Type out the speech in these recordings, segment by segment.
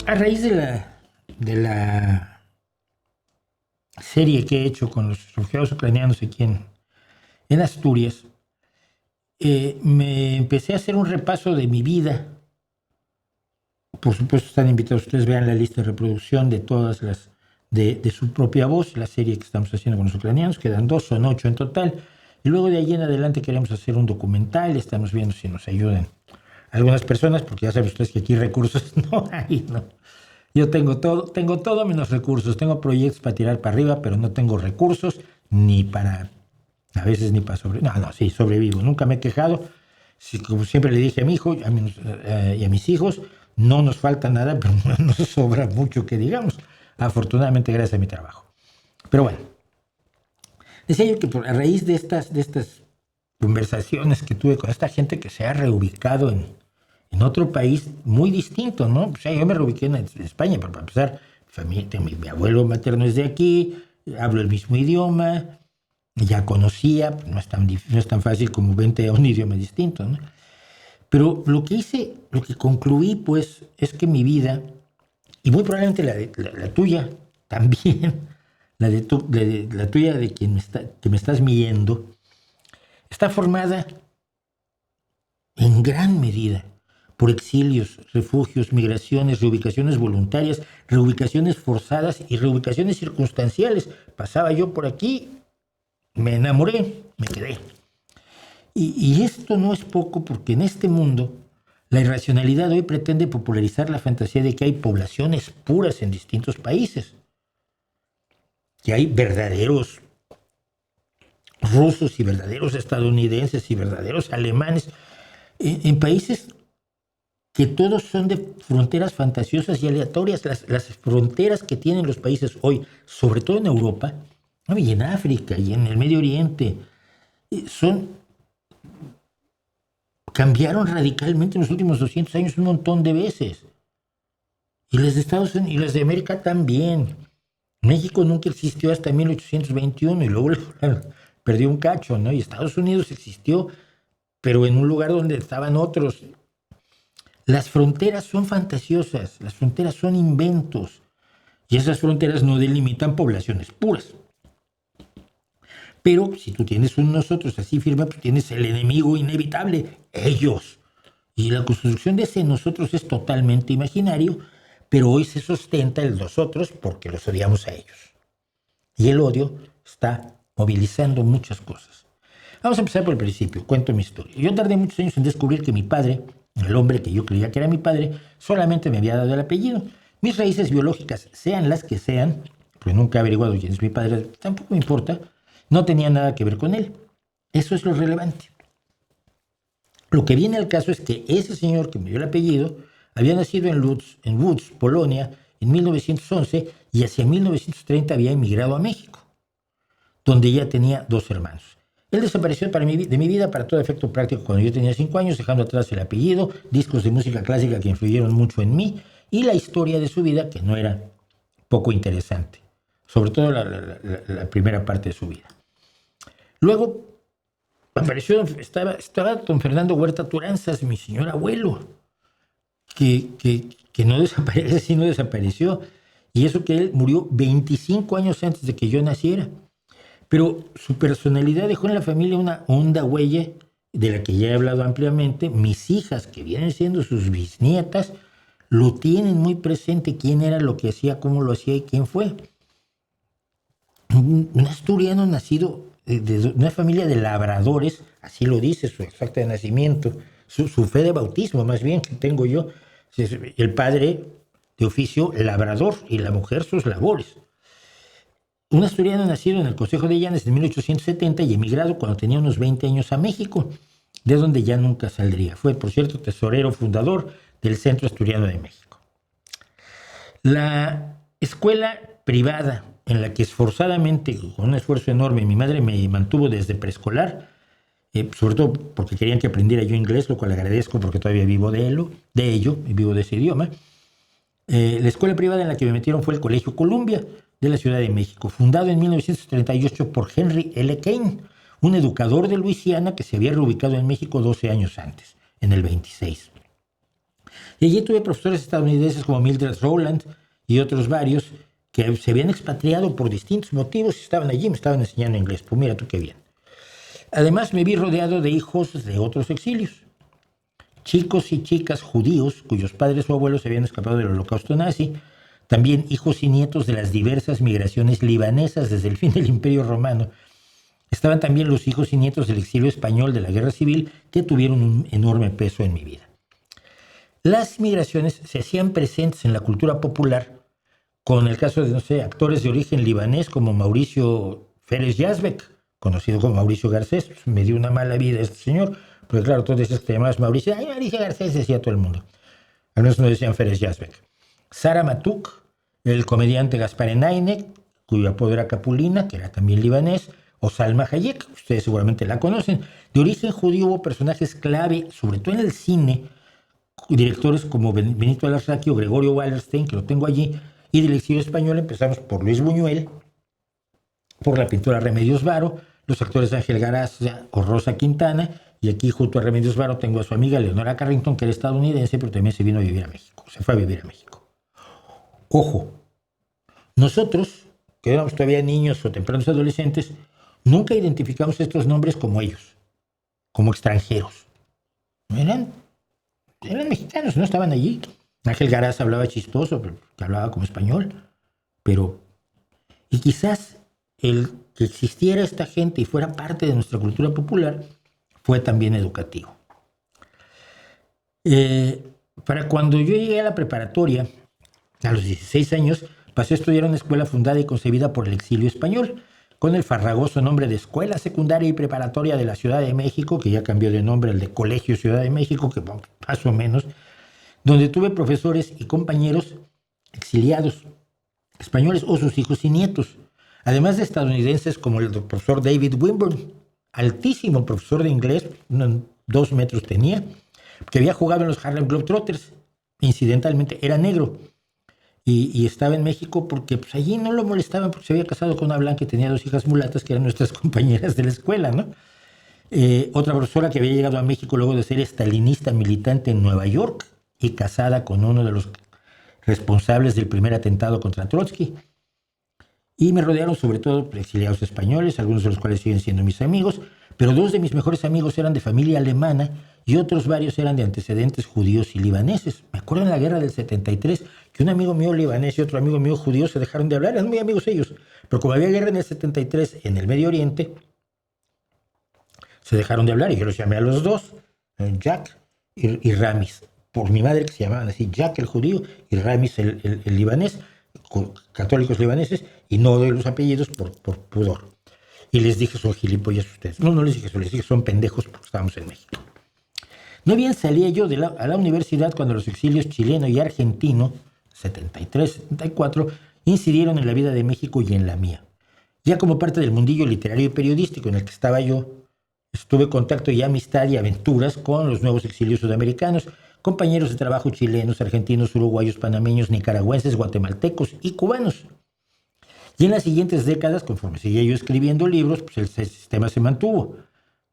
A raíz de la serie que he hecho con los refugiados ucranianos aquí en Asturias, me empecé a hacer un repaso de mi vida. Por supuesto, están invitados ustedes, vean la lista de reproducción de todas las de su propia voz, la serie que estamos haciendo con los ucranianos, quedan 2, son 8 en total. Y luego de allí en adelante queremos hacer un documental, estamos viendo si nos ayudan algunas personas, porque ya saben ustedes que aquí recursos no hay, ¿no? Yo tengo todo menos recursos, tengo proyectos para tirar para arriba, pero no tengo recursos a veces ni para sobrevivir. No, sí, sobrevivo, nunca me he quejado. Sí, como siempre le dije a mi hijo y a mis hijos, no nos falta nada, pero no nos sobra mucho que digamos, afortunadamente gracias a mi trabajo. Pero bueno, decía yo que a raíz de estas conversaciones que tuve con esta gente que se ha reubicado en otro país muy distinto, ¿no? O sea, yo me reubiqué en España, pero para empezar, mi abuelo materno es de aquí, hablo el mismo idioma, ya conocía, no es tan fácil como vente a un idioma distinto, ¿no? Pero lo que concluí, pues, es que mi vida, y muy probablemente la tuya también, la tuya de que me estás midiendo, está formada en gran medida por exilios, refugios, migraciones, reubicaciones voluntarias, reubicaciones forzadas y reubicaciones circunstanciales. Pasaba yo por aquí, me enamoré, me quedé. Y esto no es poco porque en este mundo la irracionalidad hoy pretende popularizar la fantasía de que hay poblaciones puras en distintos países, que hay verdaderos rusos y verdaderos estadounidenses y verdaderos alemanes en países que todos son de fronteras fantasiosas y aleatorias. Las fronteras que tienen los países hoy, sobre todo en Europa, ¿no? Y en África y en el Medio Oriente, cambiaron radicalmente en los últimos 200 años un montón de veces. Y las de Estados Unidos y las de América también. México nunca existió hasta 1821 y luego perdió un cacho, ¿no? Y Estados Unidos existió, pero en un lugar donde estaban otros. Las fronteras son fantasiosas, las fronteras son inventos, y esas fronteras no delimitan poblaciones puras. Pero si tú tienes un nosotros así firme, pues tienes el enemigo inevitable, ellos. Y la construcción de ese nosotros es totalmente imaginario, pero hoy se sustenta el nosotros porque los odiamos a ellos. Y el odio está movilizando muchas cosas. Vamos a empezar por el principio, cuento mi historia. Yo tardé muchos años en descubrir que mi padre, el hombre que yo creía que era mi padre, solamente me había dado el apellido. Mis raíces biológicas, sean las que sean, porque nunca he averiguado quién es mi padre, tampoco me importa, no tenía nada que ver con él. Eso es lo relevante. Lo que viene al caso es que ese señor que me dio el apellido había nacido en Łódź, Polonia, en 1911 y hacia 1930 había emigrado a México, donde ya tenía 2 hermanos. Él desapareció de mi vida para todo efecto práctico cuando yo tenía 5 años, dejando atrás el apellido, discos de música clásica que influyeron mucho en mí y la historia de su vida que no era poco interesante, sobre todo la primera parte de su vida. Luego estaba don Fernando Huerta Turanzas, mi señor abuelo, que no desaparece, sí no desapareció, y eso que él murió 25 años antes de que yo naciera. Pero su personalidad dejó en la familia una honda huella de la que ya he hablado ampliamente. Mis hijas, que vienen siendo sus bisnietas, lo tienen muy presente, quién era, lo que hacía, cómo lo hacía y quién fue. Un asturiano nacido de una familia de labradores, así lo dice su acta de nacimiento, su fe de bautismo más bien que tengo yo. El padre de oficio labrador y la mujer sus labores. Un asturiano nacido en el Consejo de Llanes en 1870 y emigrado cuando tenía unos 20 años a México, de donde ya nunca saldría. Fue, por cierto, tesorero fundador del Centro Asturiano de México. La escuela privada en la que esforzadamente, con un esfuerzo enorme, mi madre me mantuvo desde preescolar, sobre todo porque querían que aprendiera yo inglés, lo cual agradezco porque todavía vivo de ello, y vivo de ese idioma. La escuela privada en la que me metieron fue el Colegio Columbia de la Ciudad de México, fundado en 1938 por Henry L. Kane, un educador de Luisiana que se había reubicado en México 12 años antes, en el 26. Y allí tuve profesores estadounidenses como Mildred Rowland y otros varios que se habían expatriado por distintos motivos y estaban allí, me estaban enseñando inglés. Pues mira tú qué bien. Además me vi rodeado de hijos de otros exilios. Chicos y chicas judíos cuyos padres o abuelos habían escapado del holocausto nazi, también hijos y nietos de las diversas migraciones libanesas desde el fin del Imperio Romano. Estaban también los hijos y nietos del exilio español de la Guerra Civil, que tuvieron un enorme peso en mi vida. Las migraciones se hacían presentes en la cultura popular, con el caso de, no sé, actores de origen libanés como Mauricio Férez Yazbek, conocido como Mauricio Garcés. Me dio una mala vida este señor, porque claro, todos decían que te llamabas Mauricio. ¡Ay, Mauricio Garcés! Decía todo el mundo. Al menos no decían Férez Yazbek. Sara Matuk, el comediante Gaspar Enaine, cuyo apodo era Capulina, que era también libanés, o Salma Hayek, ustedes seguramente la conocen. De origen judío hubo personajes clave, sobre todo en el cine, directores como Benito Alarraqui o Gregorio Wallerstein, que lo tengo allí, y del exilio español empezamos por Luis Buñuel, por la pintora Remedios Varo, los actores Ángel Garazza o Rosa Quintana, y aquí junto a Remedios Varo tengo a su amiga Leonora Carrington, que era estadounidense, pero también se vino a vivir a México, se fue a vivir a México. Ojo, nosotros, que éramos todavía niños o tempranos adolescentes, nunca identificamos estos nombres como ellos, como extranjeros. Eran mexicanos, no estaban allí. Ángel Garazza hablaba chistoso, pero hablaba como español. Y quizás el que existiera esta gente y fuera parte de nuestra cultura popular fue también educativo. Para cuando yo llegué a la preparatoria, a los 16 años, pasé a estudiar en una escuela fundada y concebida por el exilio español, con el farragoso nombre de Escuela Secundaria y Preparatoria de la Ciudad de México, que ya cambió de nombre al de Colegio Ciudad de México, que más o menos, donde tuve profesores y compañeros exiliados, españoles o sus hijos y nietos, además de estadounidenses como el profesor David Wimborne, altísimo profesor de inglés, 2 metros tenía, que había jugado en los Harlem Globetrotters, incidentalmente era negro, y estaba en México porque pues, allí no lo molestaban porque se había casado con una blanca y tenía 2 hijas mulatas que eran nuestras compañeras de la escuela, ¿no? Otra profesora que había llegado a México luego de ser estalinista militante en Nueva York y casada con uno de los responsables del primer atentado contra Trotsky. Y me rodearon sobre todo exiliados españoles, algunos de los cuales siguen siendo mis amigos, pero 2 de mis mejores amigos eran de familia alemana y otros varios eran de antecedentes judíos y libaneses. Me acuerdo en la guerra del 73 que un amigo mío libanés y otro amigo mío judío se dejaron de hablar, eran muy amigos ellos, pero como había guerra en el 73 en el Medio Oriente, se dejaron de hablar y yo los llamé a los 2, Jack y Ramis, por mi madre, que se llamaban así, Jack el judío y Ramis el libanés, católicos libaneses, y no doy los apellidos por pudor. Y les dije, son gilipollas ustedes. No les dije eso, les dije, son pendejos porque estábamos en México. No bien salía yo a la universidad cuando los exilios chileno y argentino, 73, 74, incidieron en la vida de México y en la mía. Ya como parte del mundillo literario y periodístico en el que estaba yo, tuve contacto y amistad y aventuras con los nuevos exilios sudamericanos, compañeros de trabajo chilenos, argentinos, uruguayos, panameños, nicaragüenses, guatemaltecos y cubanos. Y en las siguientes décadas, conforme seguía yo escribiendo libros, pues el sistema se mantuvo.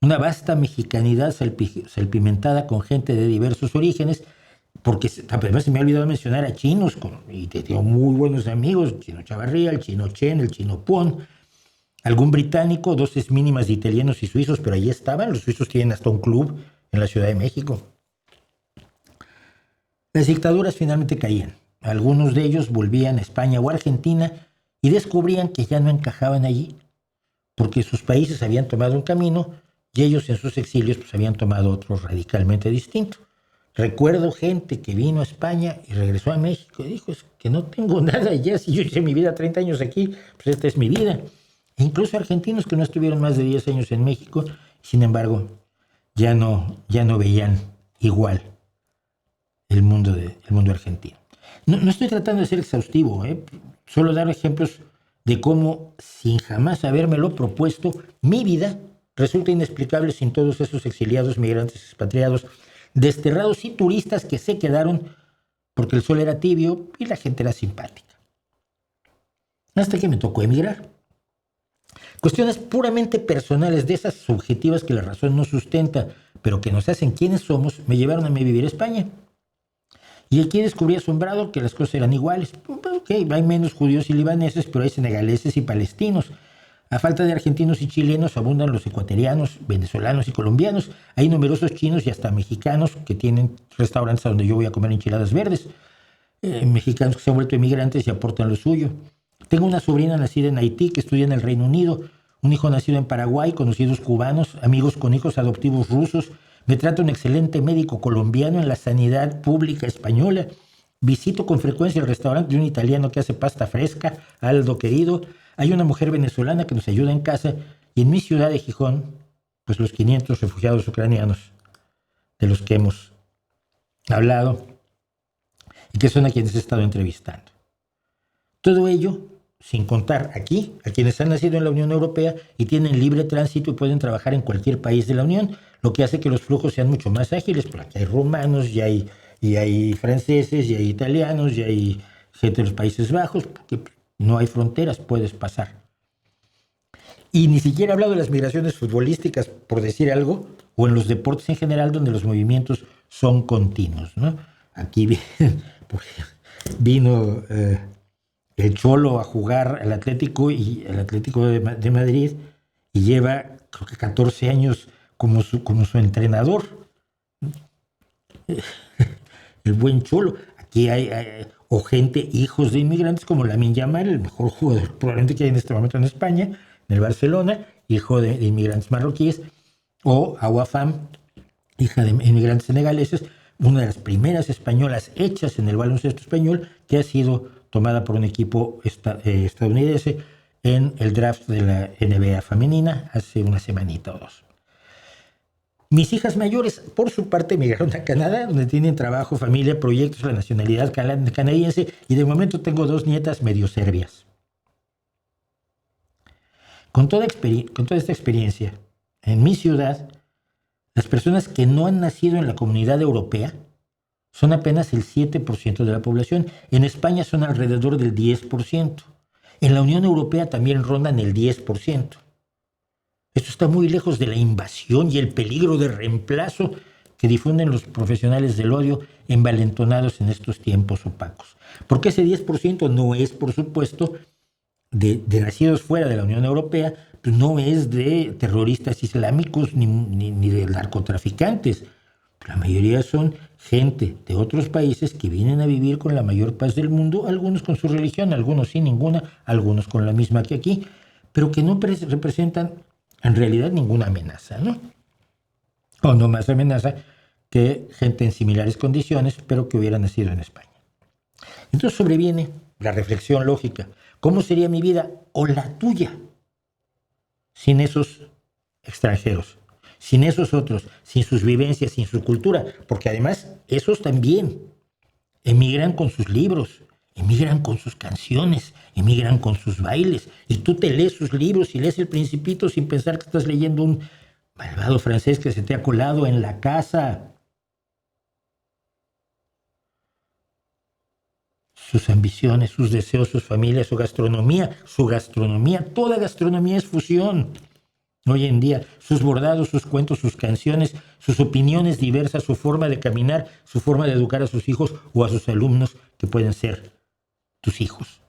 Una vasta mexicanidad salpimentada con gente de diversos orígenes, porque además se me ha olvidado mencionar a chinos, y tengo muy buenos amigos, el chino Chavarría, el chino Chen, el chino Puon, algún británico, 2 mínimas de italianos y suizos, pero allí estaban, los suizos tienen hasta un club en la Ciudad de México. Las dictaduras finalmente caían. Algunos de ellos volvían a España o Argentina y descubrían que ya no encajaban allí, porque sus países habían tomado un camino y ellos en sus exilios pues, habían tomado otro radicalmente distinto. Recuerdo gente que vino a España y regresó a México y dijo, es que no tengo nada ya, si yo hice mi vida 30 años aquí, pues esta es mi vida. E incluso argentinos que no estuvieron más de 10 años en México, sin embargo, ya no veían igual el mundo argentino. No estoy tratando de ser exhaustivo, solo dar ejemplos de cómo, sin jamás habérmelo propuesto, mi vida resulta inexplicable sin todos esos exiliados, migrantes, expatriados, desterrados y turistas que se quedaron porque el sol era tibio y la gente era simpática. Hasta que me tocó emigrar. Cuestiones puramente personales, de esas subjetivas que la razón no sustenta, pero que nos hacen quienes somos, me llevaron a vivir a España. Y aquí descubrí asombrado que las cosas eran iguales. Ok, hay menos judíos y libaneses, pero hay senegaleses y palestinos. A falta de argentinos y chilenos abundan los ecuatorianos, venezolanos y colombianos. Hay numerosos chinos y hasta mexicanos que tienen restaurantes a donde yo voy a comer enchiladas verdes. Mexicanos que se han vuelto emigrantes y aportan lo suyo. Tengo una sobrina nacida en Haití que estudia en el Reino Unido, un hijo nacido en Paraguay, conocidos cubanos, amigos con hijos adoptivos rusos. Me trata un excelente médico colombiano en la sanidad pública española. Visito con frecuencia el restaurante de un italiano que hace pasta fresca, Aldo querido. Hay una mujer venezolana que nos ayuda en casa. Y en mi ciudad de Gijón, pues los 500 refugiados ucranianos de los que hemos hablado y que son a quienes he estado entrevistando. Todo ello sin contar aquí a quienes han nacido en la Unión Europea y tienen libre tránsito y pueden trabajar en cualquier país de la Unión, lo que hace que los flujos sean mucho más ágiles, porque aquí hay rumanos, y hay franceses, y hay italianos, y hay gente de los Países Bajos, porque no hay fronteras, puedes pasar. Y ni siquiera he hablado de las migraciones futbolísticas, por decir algo, o en los deportes en general, donde los movimientos son continuos, ¿no? Aquí vino el Cholo a jugar al Atlético de Madrid y lleva, creo que 14 años como su entrenador. El buen Cholo. Aquí hay o gente, hijos de inmigrantes, como Lamine Yamal, el mejor jugador probablemente que hay en este momento en España, en el Barcelona, hijo de inmigrantes marroquíes, o Awa Fam, hija de inmigrantes senegaleses, una de las primeras españolas hechas en el baloncesto español, que ha sido tomada por un equipo estadounidense en el draft de la NBA femenina hace una semanita o dos. Mis hijas mayores, por su parte, emigraron a Canadá, donde tienen trabajo, familia, proyectos, la nacionalidad canadiense, y de momento tengo 2 nietas medio serbias. Con toda esta experiencia, en mi ciudad, las personas que no han nacido en la comunidad europea son apenas el 7% de la población. En España son alrededor del 10%. En la Unión Europea también rondan el 10%. Esto está muy lejos de la invasión y el peligro de reemplazo que difunden los profesionales del odio envalentonados en estos tiempos opacos. Porque ese 10% no es, por supuesto, de nacidos fuera de la Unión Europea, pues no es de terroristas islámicos ni de narcotraficantes. La mayoría son gente de otros países que vienen a vivir con la mayor paz del mundo, algunos con su religión, algunos sin ninguna, algunos con la misma que aquí, pero que no representan en realidad ninguna amenaza, ¿no? O no más amenaza que gente en similares condiciones, pero que hubiera nacido en España. Entonces sobreviene la reflexión lógica. ¿Cómo sería mi vida o la tuya sin esos extranjeros, sin esos otros, sin sus vivencias, sin su cultura? Porque además esos también emigran con sus libros, emigran con sus canciones, emigran con sus bailes, y tú te lees sus libros y lees El Principito sin pensar que estás leyendo un malvado francés que se te ha colado en la casa. Sus ambiciones, sus deseos, sus familias, su gastronomía, toda gastronomía es fusión. Hoy en día, sus bordados, sus cuentos, sus canciones, sus opiniones diversas, su forma de caminar, su forma de educar a sus hijos o a sus alumnos, que pueden ser tus hijos.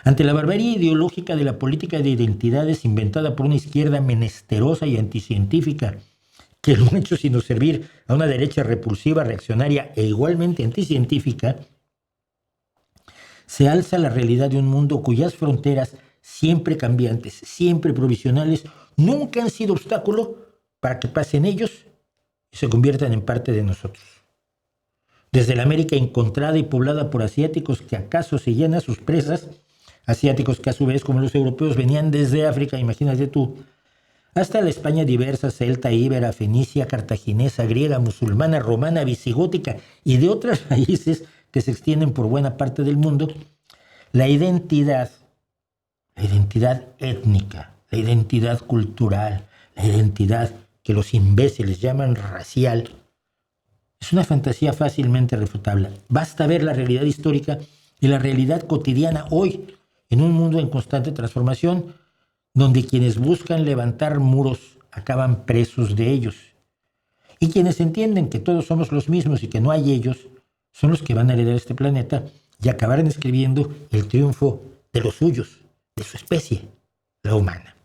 Ante la barbarie ideológica de la política de identidades inventada por una izquierda menesterosa y anticientífica, que no ha hecho sino servir a una derecha repulsiva, reaccionaria e igualmente anticientífica, se alza la realidad de un mundo cuyas fronteras, siempre cambiantes, siempre provisionales, nunca han sido obstáculo para que pasen ellos y se conviertan en parte de nosotros. Desde la América encontrada y poblada por asiáticos que acaso seguían a sus presas, asiáticos que a su vez, como los europeos, venían desde África, imagínate tú, hasta la España diversa, celta, íbera, fenicia, cartaginesa, griega, musulmana, romana, visigótica y de otras raíces que se extienden por buena parte del mundo, la identidad étnica, la identidad cultural, la identidad que los imbéciles llaman racial, es una fantasía fácilmente refutable. Basta ver la realidad histórica y la realidad cotidiana hoy, en un mundo en constante transformación, donde quienes buscan levantar muros acaban presos de ellos. Y quienes entienden que todos somos los mismos y que no hay ellos, son los que van a heredar este planeta y acabarán escribiendo el triunfo de los suyos, de su especie, la humana.